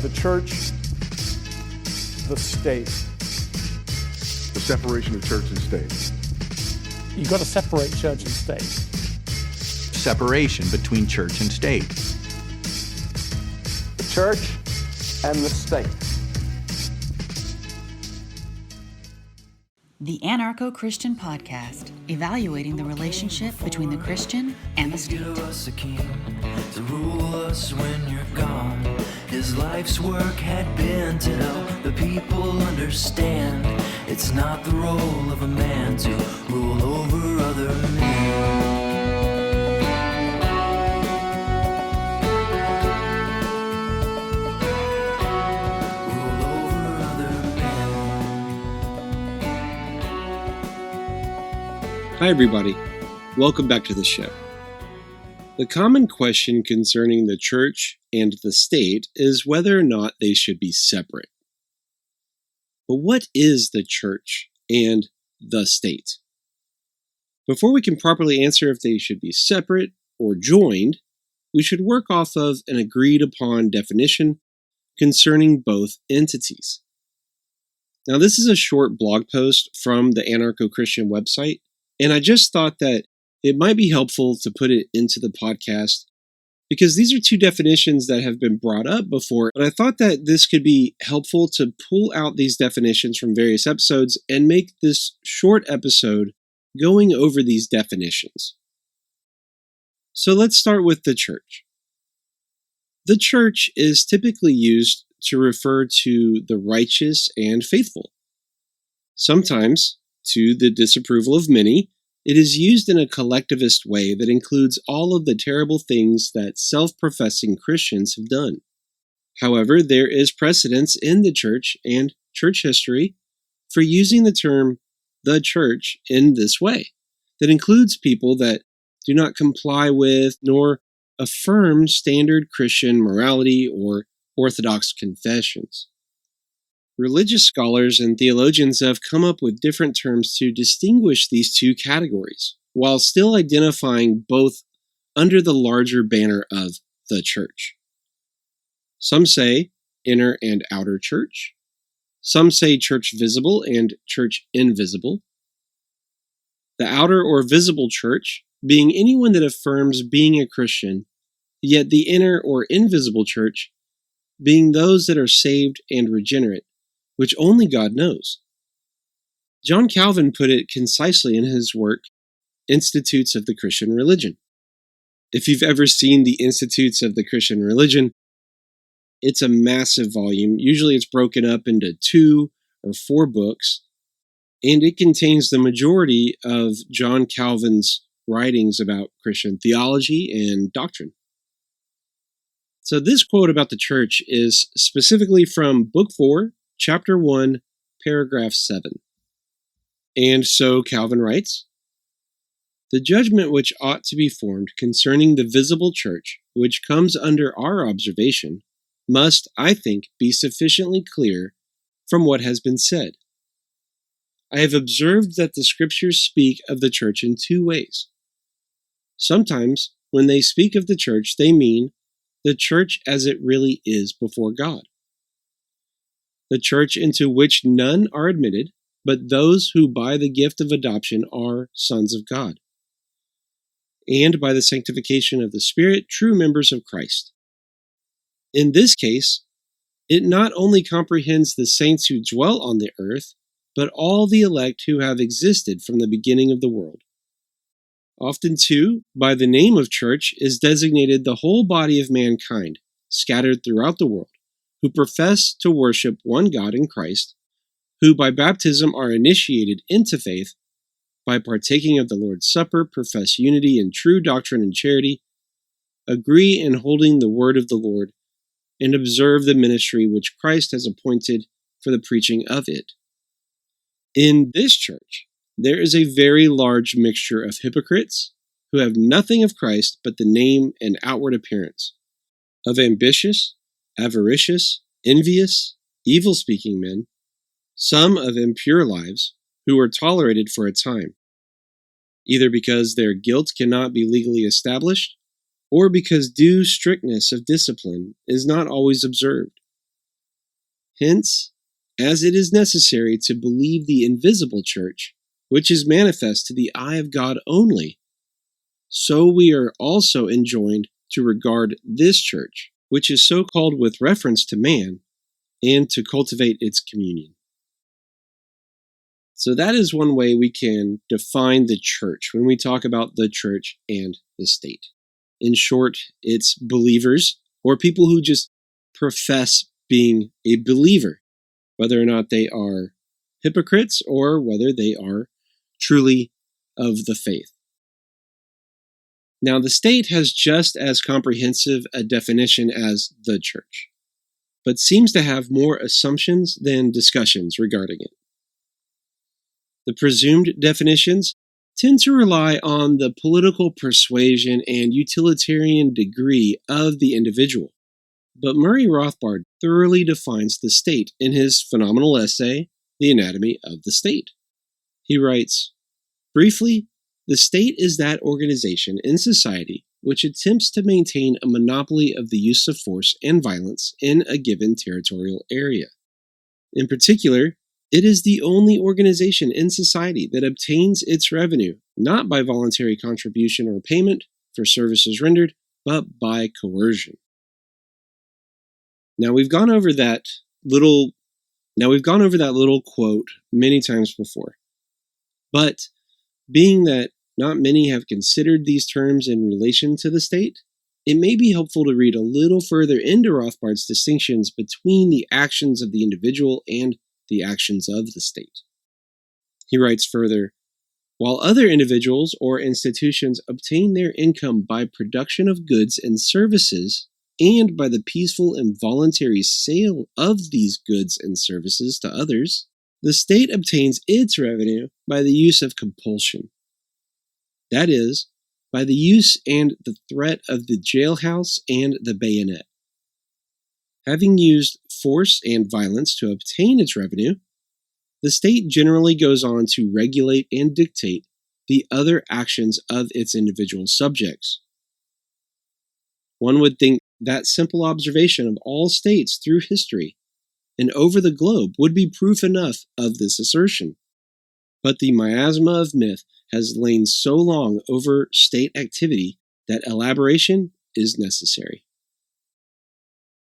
the church, the state. The separation of church and state. You've got to separate church and state. Separation between church and state. The church and the state. The Anarcho-Christian Podcast, evaluating the relationship between the Christian and the state. Us a king to rule us when you're gone. His life's work had been to help the people understand it's not the role of a man to rule over other men. Hi everybody, welcome back to the show. The common question concerning the church and the state is whether or not they should be separate. But what is the church and the state? Before we can properly answer if they should be separate or joined, we should work off of an agreed upon definition concerning both entities. Now this is a short blog post from the Anarcho-Christian website, and I just thought that it might be helpful to put it into the podcast because these are two definitions that have been brought up before, but I thought that this could be helpful to pull out these definitions from various episodes and make this short episode going over these definitions. So let's start with the church. The church is typically used to refer to the righteous and faithful. Sometimes, to the disapproval of many, it is used in a collectivist way that includes all of the terrible things that self-professing Christians have done. However, there is precedence in the church and church history for using the term the church in this way, that includes people that do not comply with nor affirm standard Christian morality or orthodox confessions. Religious scholars and theologians have come up with different terms to distinguish these two categories, while still identifying both under the larger banner of the church. Some say inner and outer church. Some say church visible and church invisible. The outer or visible church being anyone that affirms being a Christian, yet the inner or invisible church being those that are saved and regenerate, which only God knows. John Calvin put it concisely in his work, Institutes of the Christian Religion. If you've ever seen the Institutes of the Christian Religion, it's a massive volume. Usually it's broken up into 2 or 4 books, and it contains the majority of John Calvin's writings about Christian theology and doctrine. So this quote about the church is specifically from Book 4, Chapter 1, Paragraph 7. And so Calvin writes, "The judgment which ought to be formed concerning the visible church, which comes under our observation, must, I think, be sufficiently clear from what has been said. I have observed that the Scriptures speak of the church in 2 ways. Sometimes, when they speak of the church, they mean the church as it really is before God. The church into which none are admitted, but those who by the gift of adoption are sons of God, and by the sanctification of the Spirit, true members of Christ. In this case, it not only comprehends the saints who dwell on the earth, but all the elect who have existed from the beginning of the world. Often, too, by the name of church is designated the whole body of mankind, scattered throughout the world, who profess to worship one God in Christ, who by baptism are initiated into faith, by partaking of the Lord's Supper, profess unity in true doctrine and charity, agree in holding the word of the Lord, and observe the ministry which Christ has appointed for the preaching of it. In this church, there is a very large mixture of hypocrites who have nothing of Christ but the name and outward appearance, of ambitious, avaricious, envious, evil-speaking men, some of impure lives, who are tolerated for a time, either because their guilt cannot be legally established, or because due strictness of discipline is not always observed, Hence, as it is necessary to believe the invisible church, which is manifest to the eye of God only, so we are also enjoined to regard this church, which is so called with reference to man, and to cultivate its communion. So that is one way we can define the church when we talk about the church and the state. In short, it's believers or people who just profess being a believer, whether or not they are hypocrites or whether they are truly of the faith. Now, the state has just as comprehensive a definition as the church, but seems to have more assumptions than discussions regarding it. The presumed definitions tend to rely on the political persuasion and utilitarian degree of the individual, but Murray Rothbard thoroughly defines the state in his phenomenal essay, The Anatomy of the State. He writes, briefly, the state is that organization in society which attempts to maintain a monopoly of the use of force and violence in a given territorial area. In particular, it is the only organization in society that obtains its revenue not by voluntary contribution or payment for services rendered, but by coercion. Now we've gone over that little quote many times before. But being that not many have considered these terms in relation to the state, it may be helpful to read a little further into Rothbard's distinctions between the actions of the individual and the actions of the state. He writes further, while other individuals or institutions obtain their income by production of goods and services and by the peaceful and voluntary sale of these goods and services to others, the state obtains its revenue by the use of compulsion. That is, by the use and the threat of the jailhouse and the bayonet. Having used force and violence to obtain its revenue, the state generally goes on to regulate and dictate the other actions of its individual subjects. One would think that simple observation of all states through history and over the globe would be proof enough of this assertion. But the miasma of myth has lain so long over state activity that elaboration is necessary.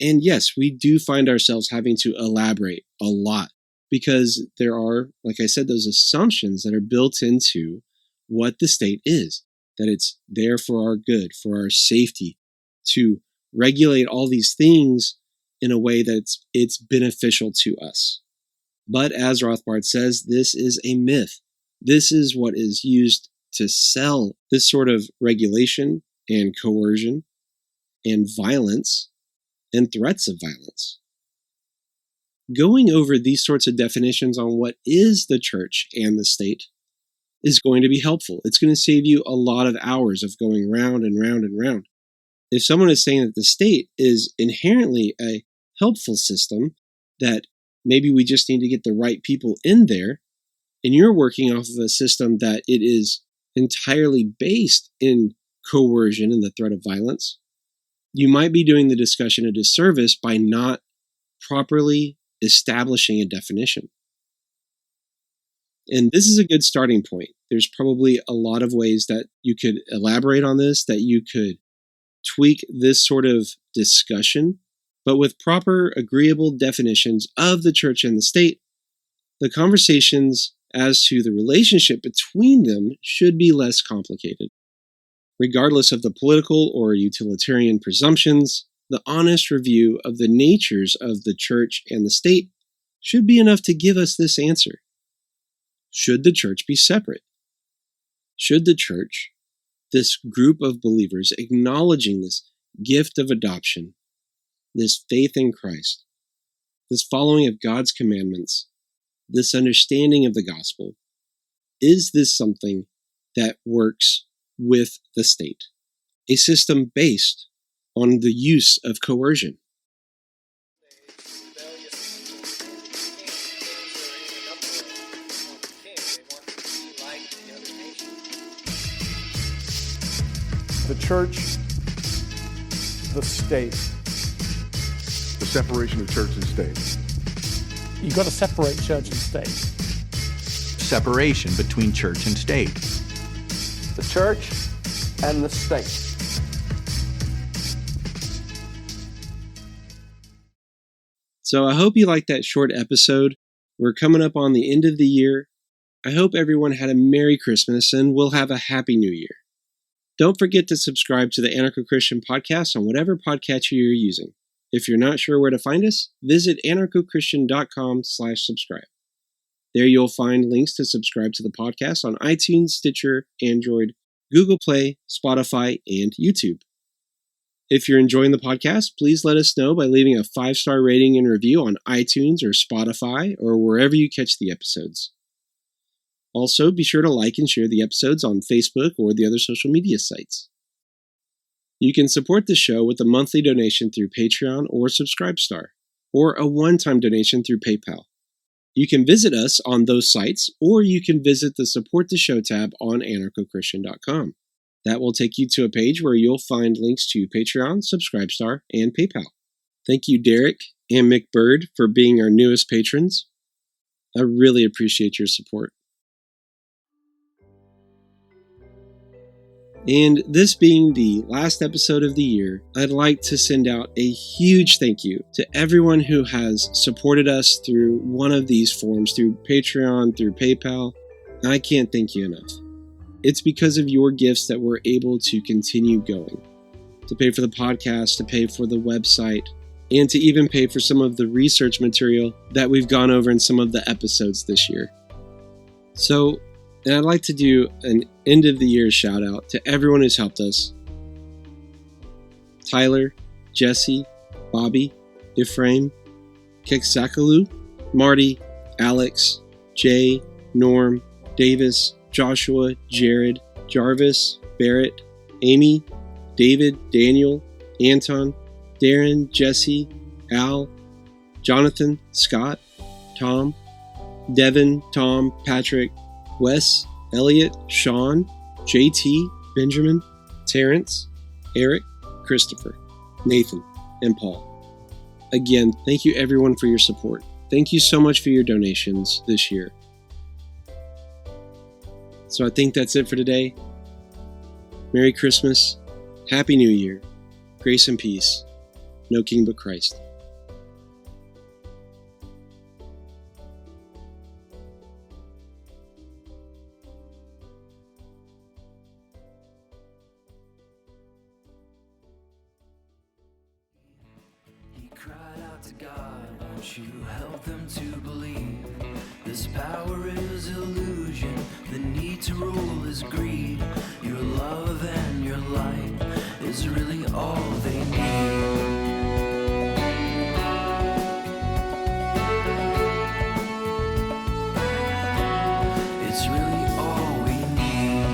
And yes, we do find ourselves having to elaborate a lot because there are, like I said, those assumptions that are built into what the state is, that it's there for our good, for our safety, to regulate all these things in a way that's it's beneficial to us. But as Rothbard says, this is a myth. This is what is used to sell this sort of regulation and coercion and violence and threats of violence. Going over these sorts of definitions on what is the church and the state is going to be helpful. It's going to save you a lot of hours of going round and round and round. If someone is saying that the state is inherently a helpful system, that maybe we just need to get the right people in there, and you're working off of a system that it is entirely based in coercion and the threat of violence, you might be doing the discussion a disservice by not properly establishing a definition. And this is a good starting point. There's probably a lot of ways that you could elaborate on this, that you could tweak this sort of discussion, but with proper agreeable definitions of the church and the state, the conversations as to the relationship between them should be less complicated. Regardless of the political or utilitarian presumptions, the honest review of the natures of the church and the state should be enough to give us this answer. Should the church be separate? Should the church, this group of believers acknowledging this gift of adoption, this faith in Christ, this following of God's commandments, this understanding of the gospel, is this something that works with the state? A system based on the use of coercion. The church, the state. The separation of church and state. You've got to separate church and state. Separation between church and state. The church and the state. So I hope you liked that short episode. We're coming up on the end of the year. I hope everyone had a Merry Christmas and we'll have a Happy New Year. Don't forget to subscribe to the Anarcho-Christian podcast on whatever podcatcher you're using. If you're not sure where to find us, visit anarchochristian.com/subscribe. There you'll find links to subscribe to the podcast on iTunes, Stitcher, Android, Google Play, Spotify, and YouTube. If you're enjoying the podcast, please let us know by leaving a 5-star rating and review on iTunes or Spotify or wherever you catch the episodes. Also, be sure to like and share the episodes on Facebook or the other social media sites. You can support the show with a monthly donation through Patreon or Subscribestar, or a one-time donation through PayPal. You can visit us on those sites, or you can visit the Support the Show tab on anarchochristian.com. That will take you to a page where you'll find links to Patreon, Subscribestar, and PayPal. Thank you, Derek and Mick Bird, for being our newest patrons. I really appreciate your support. And this being the last episode of the year, I'd like to send out a huge thank you to everyone who has supported us through one of these forms, through Patreon, through PayPal. I can't thank you enough. It's because of your gifts that we're able to continue going, to pay for the podcast, to pay for the website, and to even pay for some of the research material that we've gone over in some of the episodes this year. So, and I'd like to do an end of the year shout out to everyone who's helped us. Tyler, Jesse, Bobby, Ephraim, Keksakalu, Marty, Alex, Jay, Norm, Davis, Joshua, Jared, Jarvis, Barrett, Amy, David, Daniel, Anton, Darren, Jesse, Al, Jonathan, Scott, Tom, Devin, Tom, Patrick, Wes, Elliot, Sean, JT, Benjamin, Terrence, Eric, Christopher, Nathan, and Paul. Again, thank you everyone for your support. Thank you so much for your donations this year. So I think that's it for today. Merry Christmas, Happy New Year, grace and peace, no king but Christ. You help them to believe this power is illusion, the need to rule is greed, your love and your light is really all they need. It's really all we need.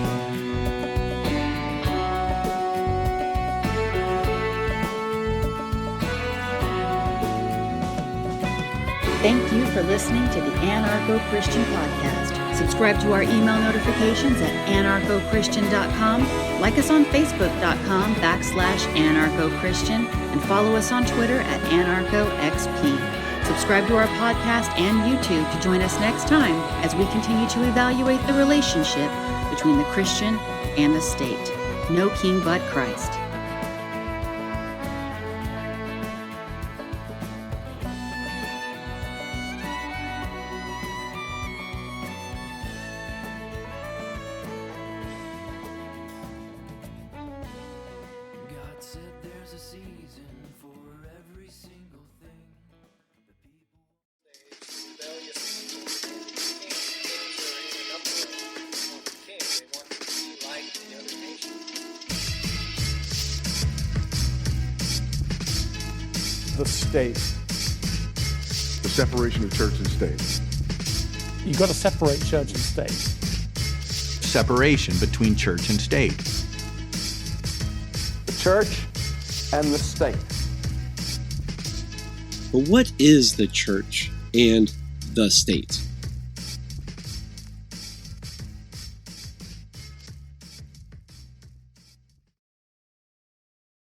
Thank you for listening to the Anarcho-Christian Podcast. Subscribe to our email notifications at anarchochristian.com, like us on facebook.com/anarchochristian, and follow us on Twitter at anarchoxp. Subscribe to our podcast and YouTube to join us next time as we continue to evaluate the relationship between the Christian and the state. No king but Christ. The state. The separation of church and state. You've got to separate church and state. Separation between church and state. The church and the state. But what is the church and the state?